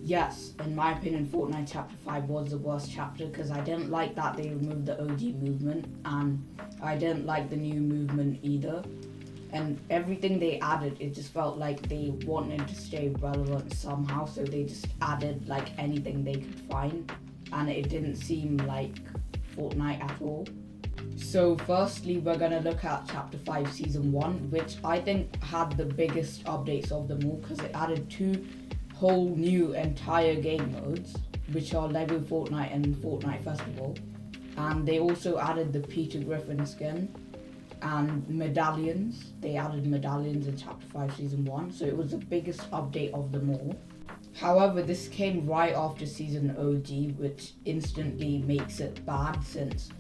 Yes, in my opinion, Fortnite Chapter 5 was the worst chapter because I didn't like that they removed the OG movement, and I didn't like the new movement either. And everything they added, it just felt like they wanted to stay relevant somehow, so they just added like anything they could find, and it didn't seem like Fortnite at all. So firstly, we're going to look at Chapter 5 Season 1, which I think had the biggest updates of them all because it added two whole new entire game modes, which are Lego Fortnite and Fortnite Festival. And they also added the Peter Griffin skin and medallions. They added medallions in Chapter 5 Season 1, so it was the biggest update of them all. However, this came right after Season OG, which instantly makes it bad since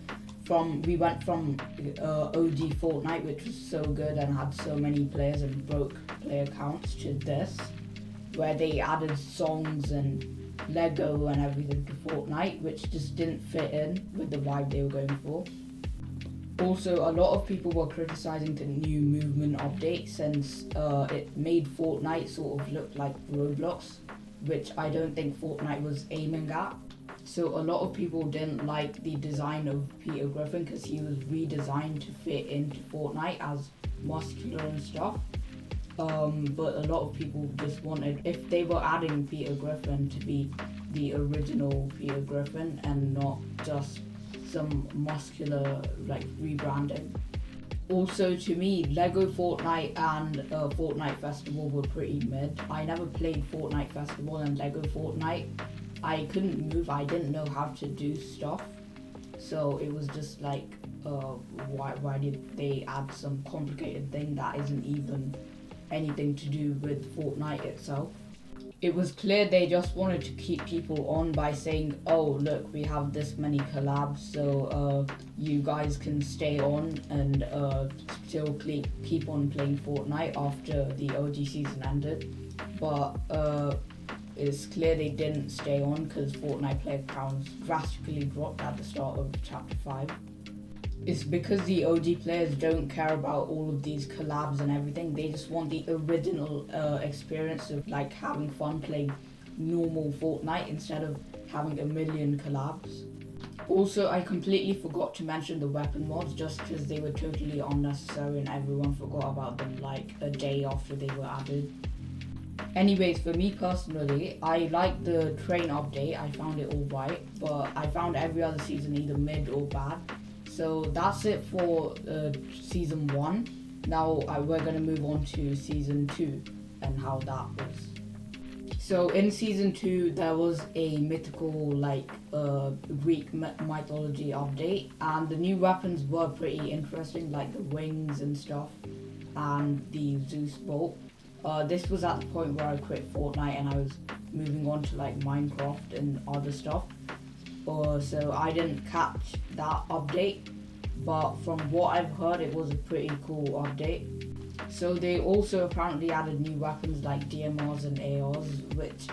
we went from OG Fortnite, which was so good and had so many players and broke player counts, to this, where they added songs and Lego and everything to Fortnite, which just didn't fit in with the vibe they were going for. Also, a lot of people were criticizing the new movement update since it made Fortnite sort of look like Roblox, which I don't think Fortnite was aiming at. So a lot of people didn't like the design of Peter Griffin because he was redesigned to fit into Fortnite as muscular and stuff. But a lot of people just wanted, if they were adding Peter Griffin, to be the original Peter Griffin and not just some muscular like rebranding. Also, to me, Lego Fortnite and Fortnite Festival were pretty mid. I never played Fortnite Festival and Lego Fortnite. I couldn't move, I didn't know how to do stuff. So it was just like, why did they add some complicated thing that isn't even anything to do with Fortnite itself? It was clear they just wanted to keep people on by saying, oh look, we have this many collabs, so you guys can stay on and still keep on playing Fortnite after the OG season ended. But it's clear they didn't stay on because Fortnite player counts drastically dropped at the start of Chapter 5. It's because the OG players don't care about all of these collabs and everything. They just want the original experience of like having fun playing normal Fortnite instead of having a million collabs. Also, I completely forgot to mention the weapon mods just because they were totally unnecessary and everyone forgot about them like a day after they were added. Anyways, for me personally, I like the train update. I found it alright, but I found every other season either mid or bad. So that's it for Season 1. Now we're going to move on to Season 2 and how that was. So in Season 2, there was a mythical like Greek mythology update, and the new weapons were pretty interesting, like the wings and stuff and the Zeus bolt. This was at the point where I quit Fortnite and I was moving on to like Minecraft and other stuff. So I didn't catch that update, but from what I've heard, it was a pretty cool update. So they also apparently added new weapons like DMRs and ARs, which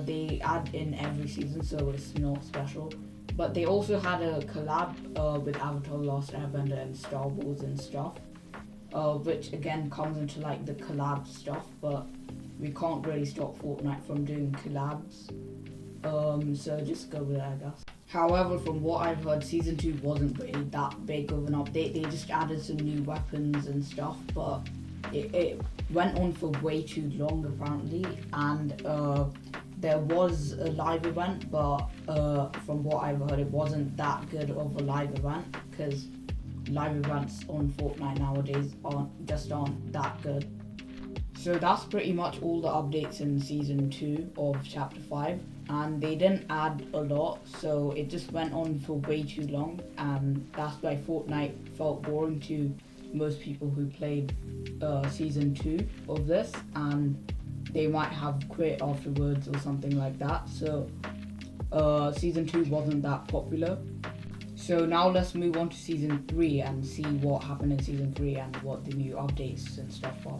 they add in every season, so it's not special. But they also had a collab with Avatar: The Last Airbender and Star Wars and stuff, which again comes into like the collab stuff, but we can't really stop Fortnite from doing collabs. So just go with it, I guess. However, from what I've heard, Season 2 wasn't really that big of an update. They just added some new weapons and stuff, but it went on for way too long apparently, and there was a live event, but from what I've heard, it wasn't that good of a live event, because live events on Fortnite nowadays aren't that good. So that's pretty much all the updates in Season 2 of Chapter 5, and they didn't add a lot, so it just went on for way too long, and that's why Fortnite felt boring to most people who played Season 2 of this, and they might have quit afterwards or something like that. So Season 2 wasn't that popular. So now let's move on to Season 3 and see what happened in Season 3 and what the new updates and stuff are.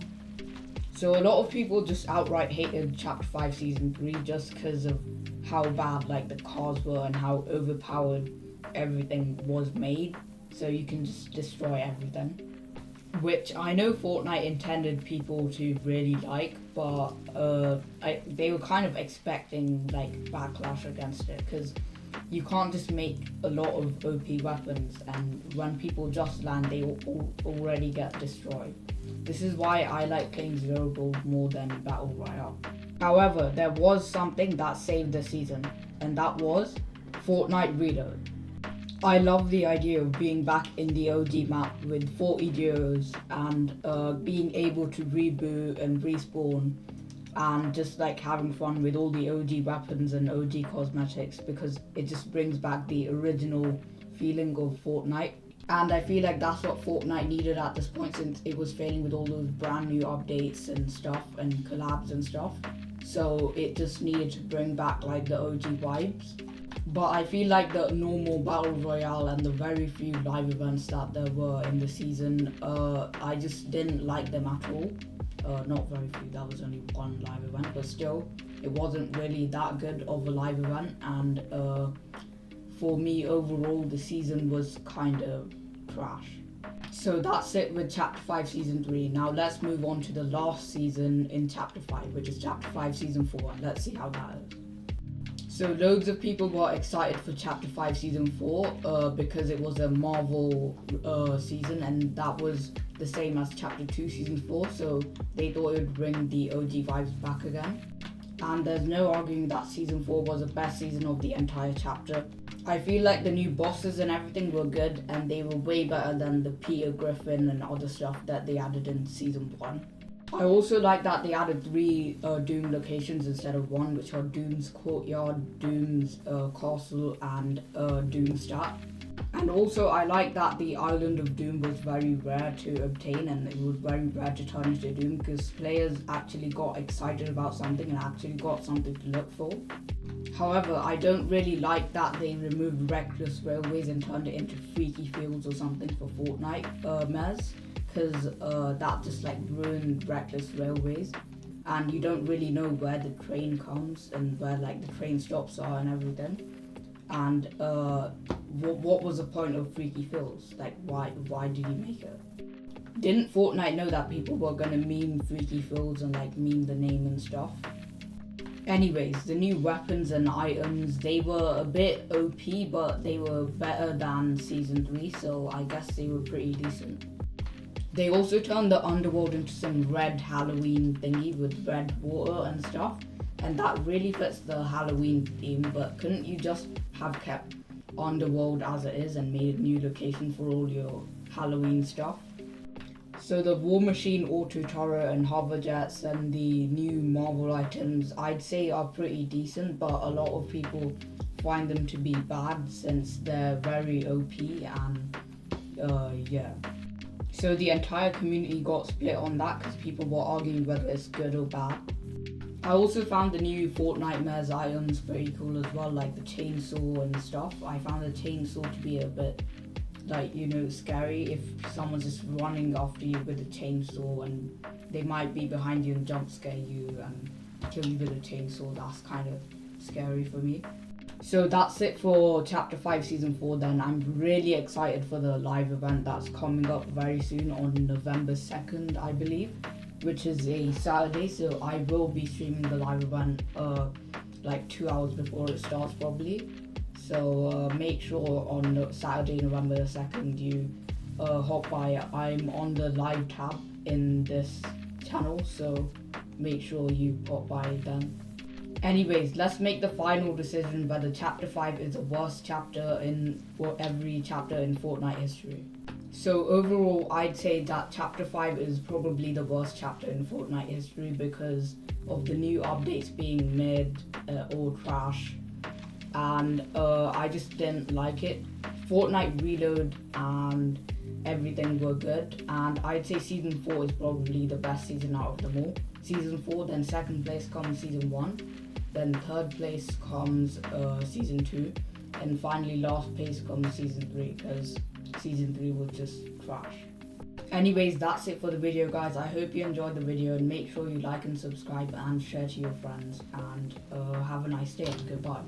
So a lot of people just outright hated Chapter 5 Season 3 just because of how bad like the cars were and how overpowered everything was made. So you can just destroy everything. which I know Fortnite intended people to really like, but they were kind of expecting like backlash against it, because you can't just make a lot of OP weapons, and when people just land, they already get destroyed. This is why I like playing Zero Gold more than Battle Royale. However, there was something that saved the season, and that was Fortnite Reload. I love the idea of being back in the OG map with 40 duos and being able to reboot and respawn and just like having fun with all the OG weapons and OG cosmetics, because it just brings back the original feeling of Fortnite. And I feel like that's what Fortnite needed at this point, since it was failing with all those brand new updates and stuff and collabs and stuff. So it just needed to bring back like the OG vibes. But I feel like the normal Battle Royale and the very few live events that there were in the season, I just didn't like them at all. Not very few, that was only one live event, but still, it wasn't really that good of a live event. And for me, overall, the season was kind of trash. So that's it with Chapter 5 Season 3. Now let's move on to the last season in Chapter 5, which is Chapter 5 Season 4, and let's see how that is. So loads of people got excited for Chapter 5 Season 4 because it was a Marvel season, and that was the same as Chapter 2 Season 4, so they thought it would bring the OG vibes back again. And there's no arguing that Season 4 was the best season of the entire chapter. I feel like the new bosses and everything were good, and they were way better than the Peter Griffin and other stuff that they added in Season 1. I also like that they added 3 Doom locations instead of 1, which are Doom's Courtyard, Doom's Castle, and Doomstadt. And also I like that the Island of Doom was very rare to obtain, and it was very rare to turn into Doom, because players actually got excited about something and actually got something to look for. However, I don't really like that they removed Reckless Railways and turned it into Freaky Fields or something for Fortnite Mez, because that just like ruined Reckless Railways, and you don't really know where the train comes and where like the train stops are and everything. And what was the point of Freaky Fields? Like, why did you make it? Didn't Fortnite know that people were gonna meme Freaky Fields and like meme the name and stuff? Anyways, the new weapons and items, they were a bit OP, but they were better than Season 3, so I guess they were pretty decent. They also turned the underworld into some red Halloween thingy with red water and stuff, and that really fits the Halloween theme. But couldn't you just have kept underworld as it is and made a new location for all your Halloween stuff? So the War Machine auto turret and hover jets and the new Marvel items, I'd say are pretty decent, but a lot of people find them to be bad since they're very OP, and yeah. So the entire community got split on that because people were arguing whether it's good or bad. I also found the new Fortnite Mez items pretty cool as well, like the chainsaw and stuff. I found the chainsaw to be a bit, like, you know, scary if someone's just running after you with a chainsaw and they might be behind you and jump scare you and kill you with a chainsaw. That's kind of scary for me. So that's it for Chapter 5 Season 4 then. I'm really excited for the live event that's coming up very soon on November 2nd, I believe, which is a Saturday, so I will be streaming the live event like 2 hours before it starts probably. So make sure on Saturday, November the 2nd, you hop by. I'm on the live tab in this channel, so make sure you pop by then. Anyways, let's make the final decision whether Chapter 5 is the worst chapter for every chapter in Fortnite history. So overall, I'd say that Chapter 5 is probably the worst chapter in Fortnite history because of the new updates being made or trash, and I just didn't like it. Fortnite Reload and everything were good, and I'd say Season 4 is probably the best season out of them all. Season 4, then second place comes Season 1, then third place comes Season 2, and finally last place comes Season 3 because Season 3 was just trash. Anyways, that's it for the video, guys. I hope you enjoyed the video, and make sure you like and subscribe and share to your friends, and have a nice day. Goodbye.